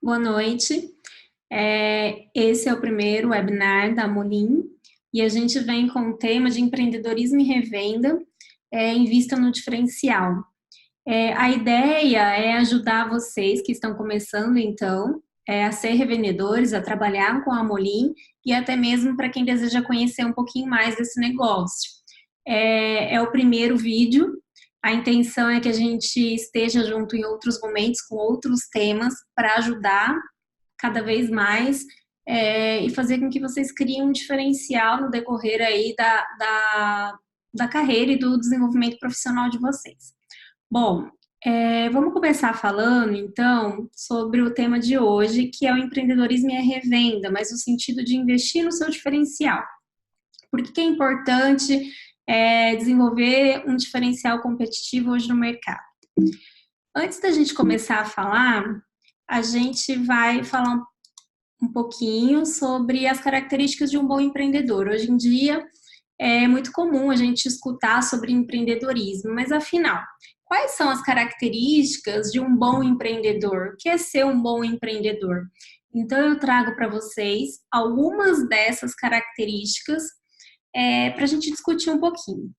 Boa noite. Esse é o primeiro webinar da Molin e a gente vem com o tema de empreendedorismo e revenda em vista no diferencial. A ideia é ajudar vocês que estão começando, então, a ser revendedores, a trabalhar com a Molin e até mesmo para quem deseja conhecer um pouquinho mais desse negócio. É o primeiro vídeo. A intenção é que a gente esteja junto em outros momentos com outros temas para ajudar cada vez mais e fazer com que vocês criem um diferencial no decorrer aí da carreira e do desenvolvimento profissional de vocês. Bom, vamos começar falando, então, sobre o tema de hoje, que é o empreendedorismo e a revenda, mas no sentido de investir no seu diferencial. Por que é importante desenvolver um diferencial competitivo hoje no mercado? Antes da gente começar a falar, a gente vai falar um pouquinho sobre as características de um bom empreendedor. Hoje em dia é muito comum a gente escutar sobre empreendedorismo, mas afinal, quais são as características de um bom empreendedor? O que é ser um bom empreendedor? Então eu trago para vocês algumas dessas características para a gente discutir um pouquinho.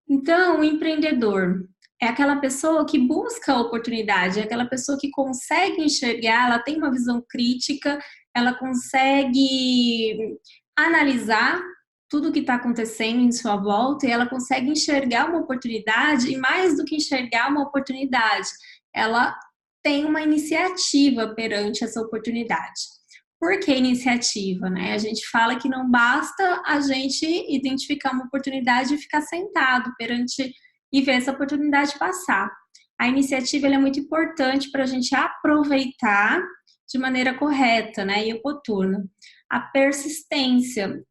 Então, o empreendedor é aquela pessoa que busca a oportunidade, é aquela pessoa que consegue enxergar, ela tem uma visão crítica, ela consegue analisar tudo o que está acontecendo em sua volta e ela consegue enxergar uma oportunidade e mais do que enxergar uma oportunidade, ela tem uma iniciativa perante essa oportunidade. Por que iniciativa, né? A gente fala que não basta a gente identificar uma oportunidade e ficar sentado perante e ver essa oportunidade passar. A iniciativa é muito importante para a gente aproveitar de maneira correta, né, e oportuna. A persistência.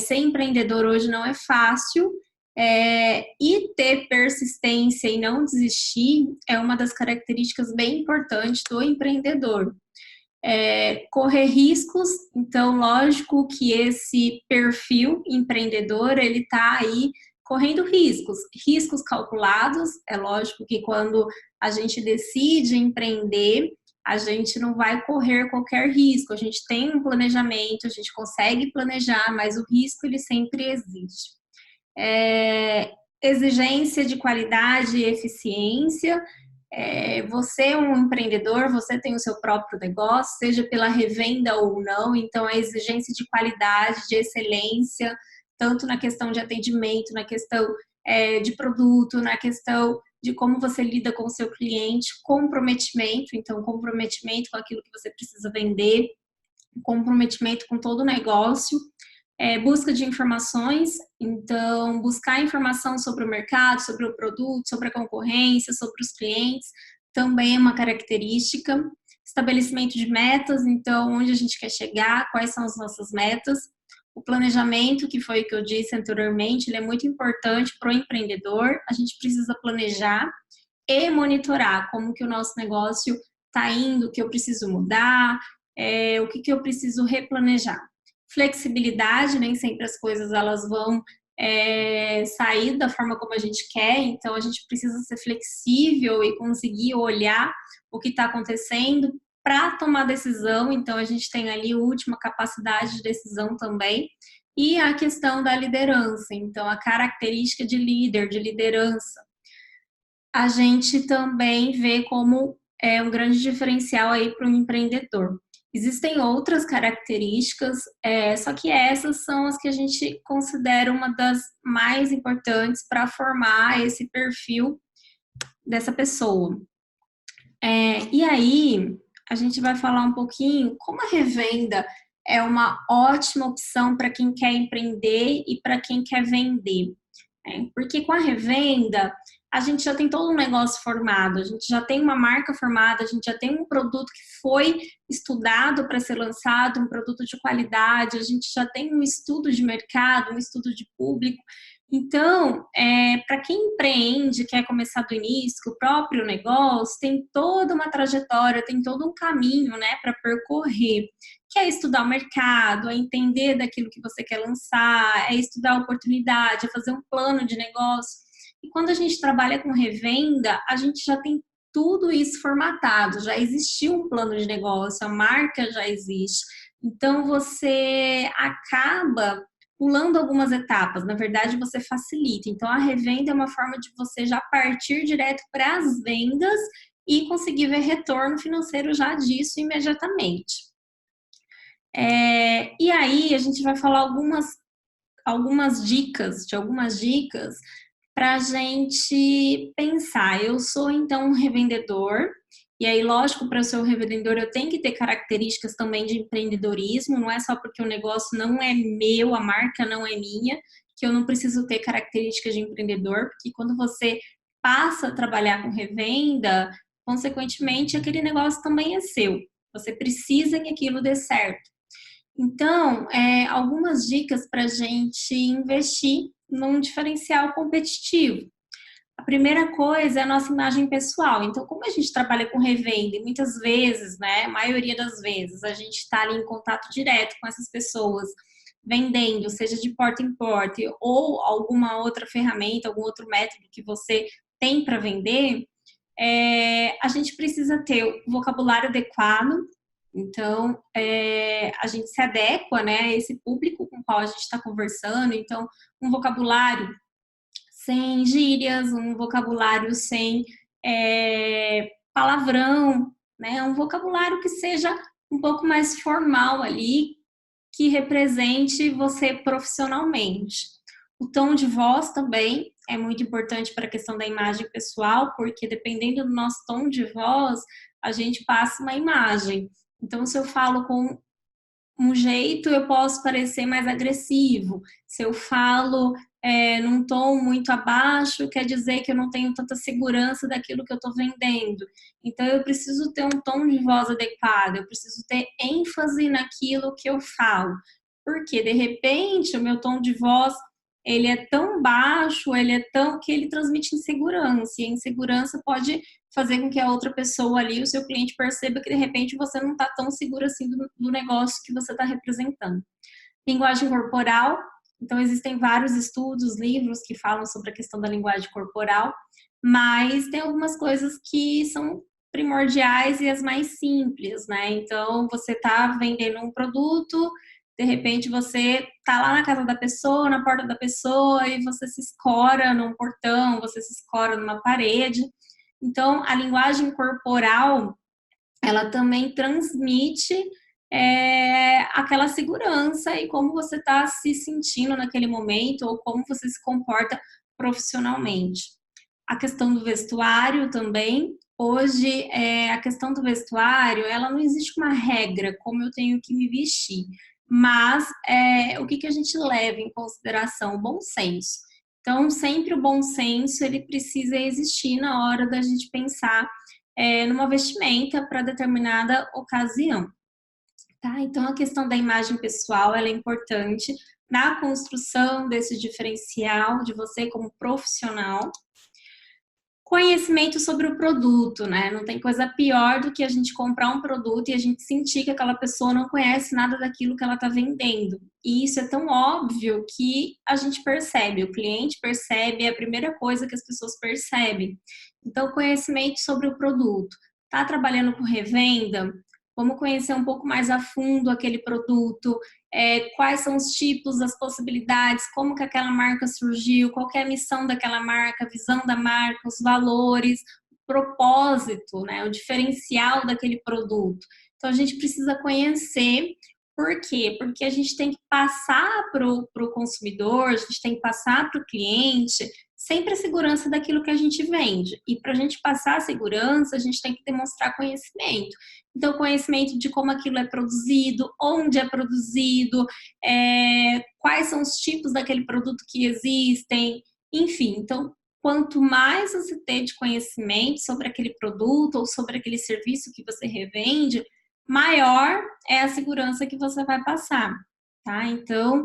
Ser empreendedor hoje não é fácil, e ter persistência e não desistir é uma das características bem importantes do empreendedor. Correr riscos, então lógico que esse perfil empreendedor, ele está aí correndo riscos calculados. É lógico que quando a gente decide empreender, a gente não vai correr qualquer risco, a gente tem um planejamento, a gente consegue planejar, mas o risco ele sempre existe. Exigência de qualidade e eficiência. Você é um empreendedor, você tem o seu próprio negócio, seja pela revenda ou não, então a exigência de qualidade, de excelência, tanto na questão de atendimento, na questão de produto, na questão de como você lida com o seu cliente, comprometimento, então comprometimento com aquilo que você precisa vender, comprometimento com todo o negócio. Busca de informações, então buscar informação sobre o mercado, sobre o produto, sobre a concorrência, sobre os clientes, também é uma característica. Estabelecimento de metas, então onde a gente quer chegar, quais são as nossas metas. O planejamento, que foi o que eu disse anteriormente, ele é muito importante para o empreendedor. A gente precisa planejar e monitorar como que o nosso negócio está indo, o que eu preciso mudar, o que eu preciso replanejar. Flexibilidade, nem sempre as coisas elas vão sair da forma como a gente quer, então a gente precisa ser flexível e conseguir olhar o que está acontecendo para tomar decisão, então a gente tem ali a última capacidade de decisão também, e a questão da liderança, então a característica de líder, de liderança, a gente também vê como um grande diferencial aí para o empreendedor. Existem outras características, só que essas são as que a gente considera uma das mais importantes para formar esse perfil dessa pessoa. E aí, a gente vai falar um pouquinho como a revenda é uma ótima opção para quem quer empreender e para quem quer vender. Porque com a revenda, a gente já tem todo um negócio formado, a gente já tem uma marca formada, a gente já tem um produto que foi estudado para ser lançado, um produto de qualidade, a gente já tem um estudo de mercado, um estudo de público. Então, para quem empreende, quer começar do início, o próprio negócio tem toda uma trajetória, tem todo um caminho, né, para percorrer, que é estudar o mercado, é entender daquilo que você quer lançar, é estudar a oportunidade, é fazer um plano de negócio. E quando a gente trabalha com revenda, a gente já tem tudo isso formatado, já existiu um plano de negócio, a marca já existe. Então, você acaba pulando algumas etapas, na verdade, você facilita. Então, a revenda é uma forma de você já partir direto para as vendas e conseguir ver retorno financeiro já disso imediatamente. E aí, a gente vai falar algumas dicas para a gente pensar. Eu sou, então, um revendedor, e aí, lógico, para ser um revendedor, eu tenho que ter características também de empreendedorismo, não é só porque o negócio não é meu, a marca não é minha, que eu não preciso ter características de empreendedor, porque quando você passa a trabalhar com revenda, consequentemente, aquele negócio também é seu. Você precisa que aquilo dê certo. Então, algumas dicas para a gente investir num diferencial competitivo. A primeira coisa é a nossa imagem pessoal. Então, como a gente trabalha com revenda, e muitas vezes, né, a maioria das vezes, a gente está ali em contato direto com essas pessoas, vendendo, seja de porta em porta, ou alguma outra ferramenta, algum outro método que você tem para vender, a gente precisa ter o vocabulário adequado. Então, a gente se adequa, né, a esse público com o qual a gente está conversando. Então, um vocabulário sem gírias, um vocabulário sem palavrão, né, um vocabulário que seja um pouco mais formal ali, que represente você profissionalmente. O tom de voz também é muito importante para a questão da imagem pessoal, porque dependendo do nosso tom de voz, a gente passa uma imagem. Então, se eu falo com um jeito, eu posso parecer mais agressivo. Se eu falo num tom muito abaixo, quer dizer que eu não tenho tanta segurança daquilo que eu estou vendendo. Então, eu preciso ter um tom de voz adequado, eu preciso ter ênfase naquilo que eu falo. Porque, de repente, o meu tom de voz ele é tão baixo, ele é tão que ele transmite insegurança, e a insegurança pode fazer com que a outra pessoa ali, o seu cliente, perceba que de repente você não está tão seguro assim do negócio que você está representando. Linguagem corporal, então existem vários estudos, livros que falam sobre a questão da linguagem corporal, mas tem algumas coisas que são primordiais e as mais simples, né? Então, você está vendendo um produto, de repente você tá lá na casa da pessoa, na porta da pessoa, e você se escora num portão, você se escora numa parede. Então, a linguagem corporal, ela também transmite aquela segurança e como você está se sentindo naquele momento ou como você se comporta profissionalmente. A questão do vestuário também. Hoje, a questão do vestuário, ela não existe uma regra como eu tenho que me vestir, mas o que a gente leva em consideração? O bom senso. Então, sempre o bom senso, ele precisa existir na hora da gente pensar numa vestimenta para determinada ocasião. Tá? Então, a questão da imagem pessoal, ela é importante na construção desse diferencial de você como profissional. Conhecimento sobre o produto, né? Não tem coisa pior do que a gente comprar um produto e a gente sentir que aquela pessoa não conhece nada daquilo que ela está vendendo. E isso é tão óbvio que a gente percebe, o cliente percebe, é a primeira coisa que as pessoas percebem. Então, conhecimento sobre o produto. Tá trabalhando com revenda? Vamos conhecer um pouco mais a fundo aquele produto, quais são os tipos, as possibilidades, como que aquela marca surgiu, qual que é a missão daquela marca, a visão da marca, os valores, o propósito, né, o diferencial daquele produto. Então, a gente precisa conhecer. Por quê? Porque a gente tem que passar para o consumidor, a gente tem que passar para o cliente sempre a segurança daquilo que a gente vende. E para a gente passar a segurança, a gente tem que demonstrar conhecimento. Então, conhecimento de como aquilo é produzido, onde é produzido, quais são os tipos daquele produto que existem, enfim. Então, quanto mais você ter de conhecimento sobre aquele produto ou sobre aquele serviço que você revende, maior é a segurança que você vai passar, tá? Então,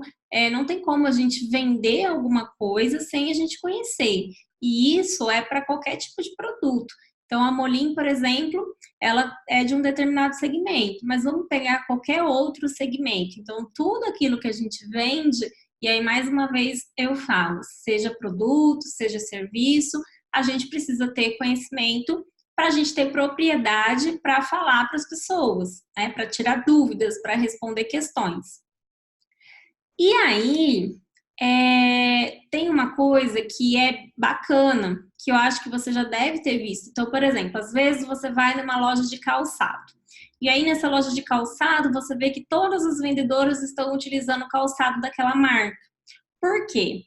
não tem como a gente vender alguma coisa sem a gente conhecer. E isso é para qualquer tipo de produto. Então, a Molim, por exemplo, ela é de um determinado segmento, mas vamos pegar qualquer outro segmento. Então, tudo aquilo que a gente vende, e aí mais uma vez eu falo, seja produto, seja serviço, a gente precisa ter conhecimento para a gente ter propriedade para falar para as pessoas, né? Para tirar dúvidas, para responder questões. E aí, tem uma coisa que é bacana, que eu acho que você já deve ter visto. Então, por exemplo, às vezes você vai numa loja de calçado. E aí, nessa loja de calçado, você vê que todas as vendedoras estão utilizando o calçado daquela marca. Por quê?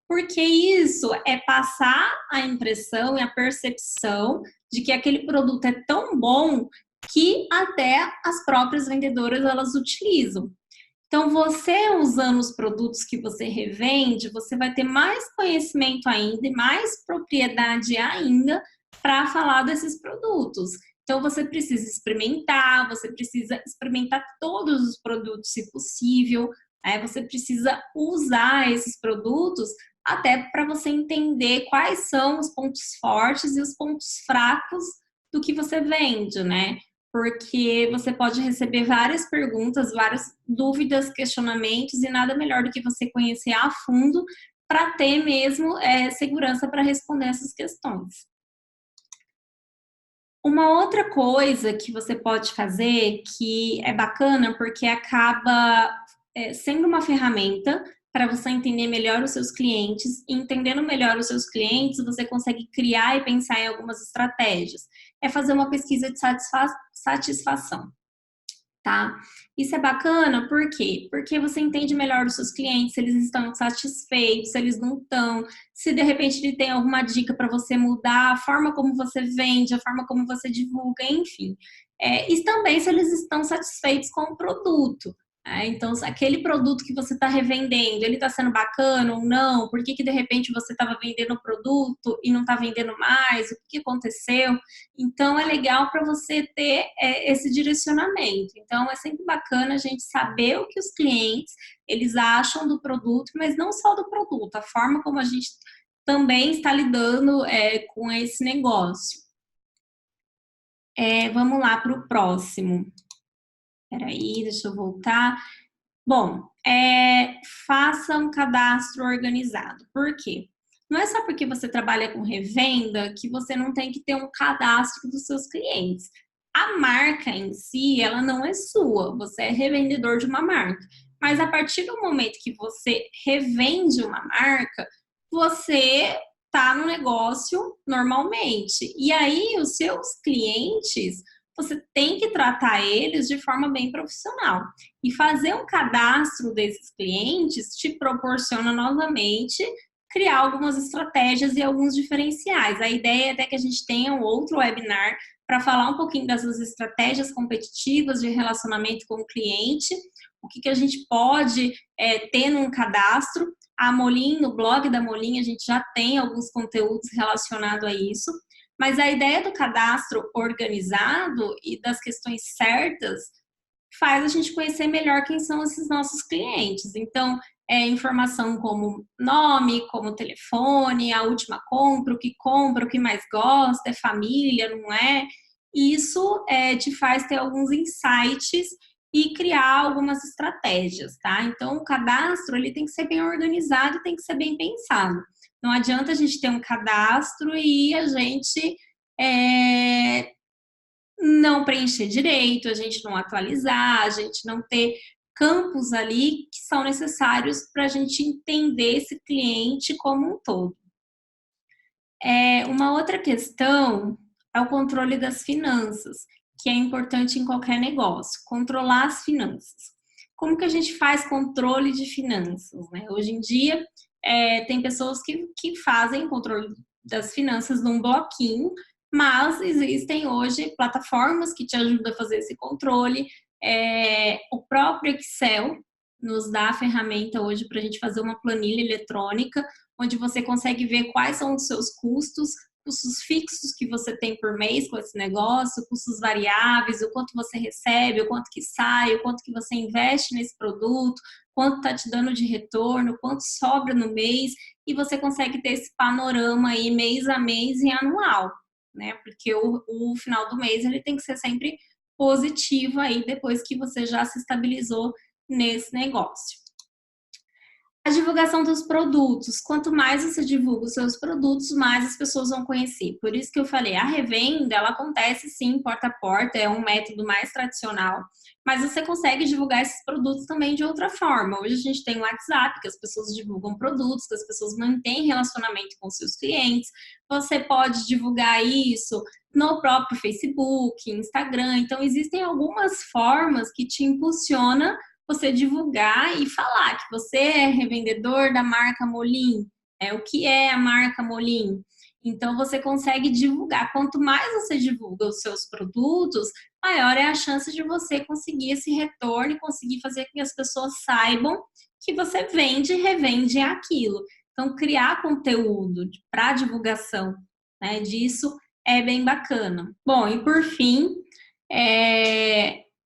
Porque isso é passar a impressão e a percepção de que aquele produto é tão bom que até as próprias vendedoras elas utilizam. Então, você usando os produtos que você revende, você vai ter mais conhecimento ainda e mais propriedade ainda para falar desses produtos. Então, você precisa experimentar todos os produtos, se possível. Você precisa usar esses produtos até para você entender quais são os pontos fortes e os pontos fracos do que você vende, né? Porque você pode receber várias perguntas, várias dúvidas, questionamentos, e nada melhor do que você conhecer a fundo para ter mesmo segurança para responder essas questões. Uma outra coisa que você pode fazer, que é bacana, porque acaba sendo uma ferramenta para você entender melhor os seus clientes, e entendendo melhor os seus clientes, você consegue criar e pensar em algumas estratégias. É fazer uma pesquisa de satisfação, tá? Isso é bacana, por quê? Porque você entende melhor os seus clientes, se eles estão satisfeitos, se eles não estão, se de repente ele tem alguma dica para você mudar a forma como você vende, a forma como você divulga, enfim. E também se eles estão satisfeitos com o produto. Então, se aquele produto que você está revendendo, ele está sendo bacana ou não? Por que de repente você estava vendendo o produto e não está vendendo mais? O que aconteceu? Então, é legal para você ter esse direcionamento. Então, é sempre bacana a gente saber o que os clientes eles acham do produto, mas não só do produto, a forma como a gente também está lidando com esse negócio. Vamos lá para o próximo. Espera aí, deixa eu voltar. Bom, faça um cadastro organizado. Por quê? Não é só porque você trabalha com revenda que você não tem que ter um cadastro dos seus clientes. A marca em si, ela não é sua, você é revendedor de uma marca. Mas a partir do momento que você revende uma marca, você está no negócio normalmente. E aí, os seus clientes, você tem que tratar eles de forma bem profissional. E fazer um cadastro desses clientes te proporciona novamente criar algumas estratégias e alguns diferenciais. A ideia é até que a gente tenha um outro webinar para falar um pouquinho dessas estratégias competitivas de relacionamento com o cliente, o que a gente pode ter num cadastro. A Molin, no blog da Molin, a gente já tem alguns conteúdos relacionados a isso, mas a ideia do cadastro organizado e das questões certas faz a gente conhecer melhor quem são esses nossos clientes. Então, informação como nome, como telefone, a última compra, o que mais gosta, é família, não é? Isso te faz ter alguns insights e criar algumas estratégias, tá? Então, o cadastro, ele tem que ser bem organizado, tem que ser bem pensado. Não adianta a gente ter um cadastro e a gente não preencher direito, a gente não atualizar, a gente não ter campos ali que são necessários para a gente entender esse cliente como um todo. Uma outra questão é o controle das finanças, que é importante em qualquer negócio, controlar as finanças. Como que a gente faz controle de finanças, né? Hoje em dia, tem pessoas que fazem controle das finanças num bloquinho, mas existem hoje plataformas que te ajudam a fazer esse controle. O próprio Excel nos dá a ferramenta hoje para a gente fazer uma planilha eletrônica, onde você consegue ver quais são os seus custos, custos fixos que você tem por mês com esse negócio, custos variáveis, o quanto você recebe, o quanto que sai, o quanto que você investe nesse produto, quanto está te dando de retorno, quanto sobra no mês, e você consegue ter esse panorama aí mês a mês e anual, né? Porque o final do mês ele tem que ser sempre positivo aí depois que você já se estabilizou nesse negócio. A divulgação dos produtos. Quanto mais você divulga os seus produtos, mais as pessoas vão conhecer. Por isso que eu falei, a revenda, ela acontece sim, porta a porta, é um método mais tradicional, mas você consegue divulgar esses produtos também de outra forma. Hoje a gente tem o WhatsApp, que as pessoas divulgam produtos, que as pessoas mantêm relacionamento com seus clientes. Você pode divulgar isso no próprio Facebook, Instagram. Então, existem algumas formas que te impulsionam você divulgar e falar que você é revendedor da marca Molin. O que é a marca Molin? Então, você consegue divulgar. Quanto mais você divulga os seus produtos, maior é a chance de você conseguir esse retorno e conseguir fazer com que as pessoas saibam que você vende e revende aquilo. Então, criar conteúdo para divulgação, né, disso é bem bacana. Bom, e por fim,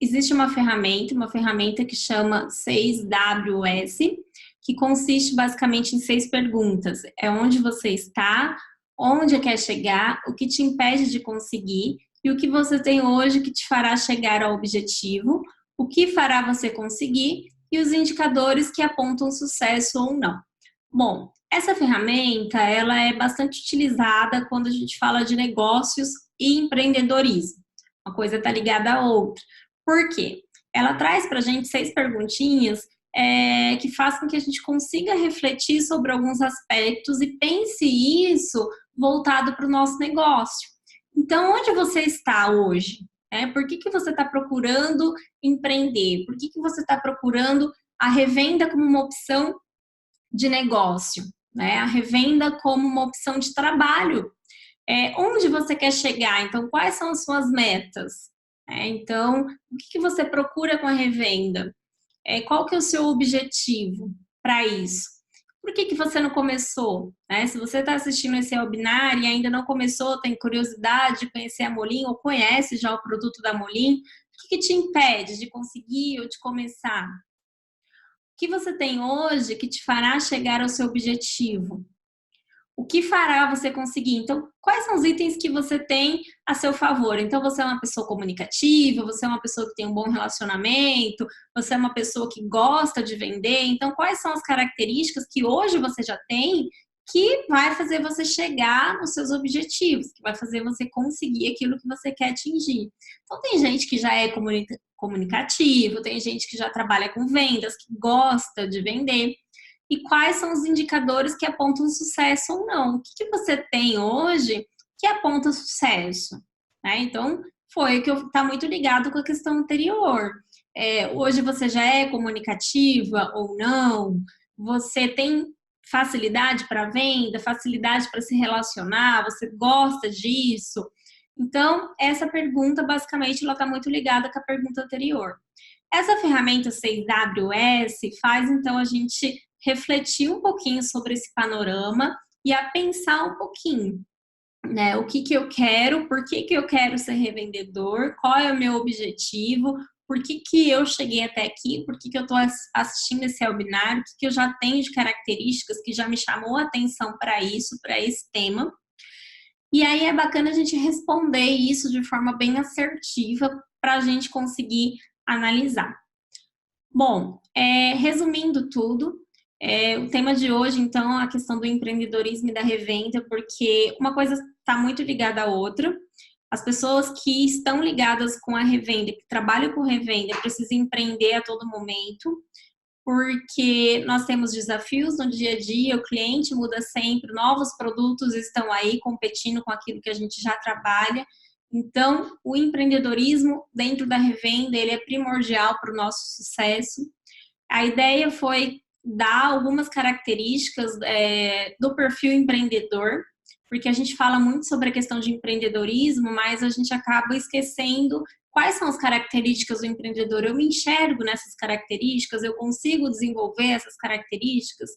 existe uma ferramenta que chama 6WS, que consiste basicamente em 6 perguntas. É onde você está, onde quer chegar, o que te impede de conseguir e o que você tem hoje que te fará chegar ao objetivo, o que fará você conseguir e os indicadores que apontam sucesso ou não. Bom, essa ferramenta ela é bastante utilizada quando a gente fala de negócios e empreendedorismo. Uma coisa está ligada à outra. Por quê? Ela traz para a gente 6 perguntinhas que fazem com que a gente consiga refletir sobre alguns aspectos e pense isso voltado para o nosso negócio. Então, onde você está hoje? Por que você está procurando empreender? Por que você está procurando a revenda como uma opção de negócio? A revenda como uma opção de trabalho? Onde você quer chegar? Então, quais são as suas metas? Então, o que você procura com a revenda? Qual que é o seu objetivo para isso? Por que você não começou? Se você está assistindo esse webinar e ainda não começou, tem curiosidade de conhecer a Molin ou conhece já o produto da Molin, o que te impede de conseguir ou de começar? O que você tem hoje que te fará chegar ao seu objetivo? O que fará você conseguir? Então, quais são os itens que você tem a seu favor? Então, você é uma pessoa comunicativa, você é uma pessoa que tem um bom relacionamento, você é uma pessoa que gosta de vender. Então, quais são as características que hoje você já tem que vai fazer você chegar nos seus objetivos, que vai fazer você conseguir aquilo que você quer atingir? Então, tem gente que já é comunicativo, tem gente que já trabalha com vendas, que gosta de vender. E quais são os indicadores que apontam sucesso ou não? O que você tem hoje que aponta sucesso? Então, foi que está muito ligado com a questão anterior. Hoje você já é comunicativa ou não? Você tem facilidade para venda, facilidade para se relacionar? Você gosta disso? Então, essa pergunta, basicamente, ela está muito ligada com a pergunta anterior. Essa ferramenta 6WS faz, então, a gente refletir um pouquinho sobre esse panorama e a pensar um pouquinho, o que eu quero, por que eu quero ser revendedor, qual é o meu objetivo, por que eu cheguei até aqui, por que eu estou assistindo esse webinar, o que eu já tenho de características que já me chamou a atenção para isso, para esse tema. E aí é bacana a gente responder isso de forma bem assertiva para a gente conseguir analisar. Bom, resumindo tudo, o tema de hoje, então, é a questão do empreendedorismo e da revenda, porque uma coisa está muito ligada à outra. As pessoas que estão ligadas com a revenda, que trabalham com revenda, precisam empreender a todo momento, porque nós temos desafios no dia a dia, o cliente muda sempre, novos produtos estão aí competindo com aquilo que a gente já trabalha. Então, o empreendedorismo dentro da revenda, ele é primordial para o nosso sucesso. A ideia foi dar algumas características do perfil empreendedor, porque a gente fala muito sobre a questão de empreendedorismo, mas a gente acaba esquecendo quais são as características do empreendedor. Eu me enxergo nessas características, eu consigo desenvolver essas características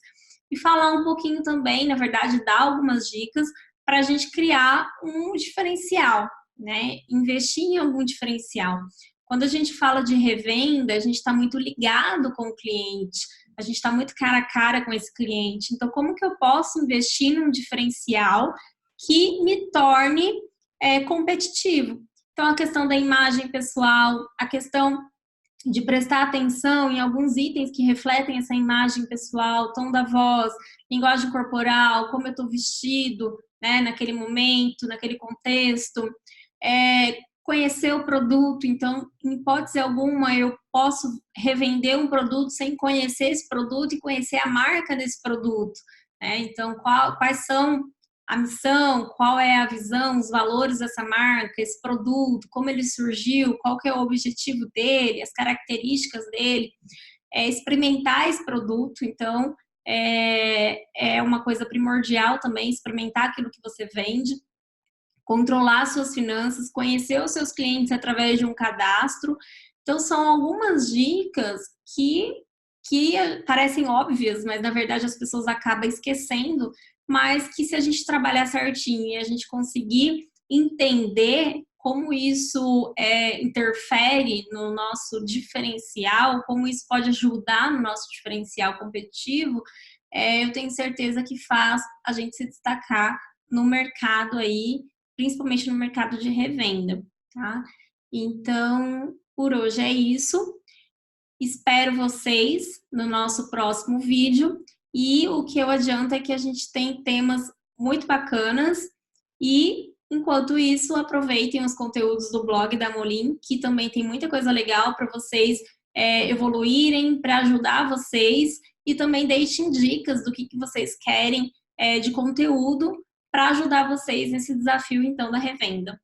e falar um pouquinho também, na verdade, dar algumas dicas para a gente criar um diferencial, investir em algum diferencial. Quando a gente fala de revenda, a gente está muito ligado com o cliente, a gente está muito cara a cara com esse cliente. Então, como que eu posso investir num diferencial que me torne competitivo? Então, a questão da imagem pessoal, a questão de prestar atenção em alguns itens que refletem essa imagem pessoal, tom da voz, linguagem corporal, como eu estou vestido, né, naquele momento, naquele contexto, conhecer o produto. Então, em hipótese alguma, eu posso revender um produto sem conhecer esse produto e conhecer a marca desse produto, né? Então, quais são a missão, qual é a visão, os valores dessa marca, esse produto, como ele surgiu, qual que é o objetivo dele, as características dele, experimentar esse produto. Então, é uma coisa primordial também, experimentar aquilo que você vende, controlar suas finanças, conhecer os seus clientes através de um cadastro. Então, são algumas dicas que parecem óbvias, mas na verdade as pessoas acabam esquecendo, mas que se a gente trabalhar certinho e a gente conseguir entender como isso interfere no nosso diferencial, como isso pode ajudar no nosso diferencial competitivo, eu tenho certeza que faz a gente se destacar no mercado aí, principalmente no mercado de revenda, tá? Então, por hoje é isso. Espero vocês no nosso próximo vídeo. E o que eu adianto é que a gente tem temas muito bacanas e, enquanto isso, aproveitem os conteúdos do blog da Molin, que também tem muita coisa legal para vocês evoluírem, para ajudar vocês, e também deixem dicas do que vocês querem de conteúdo para ajudar vocês nesse desafio, então, da revenda.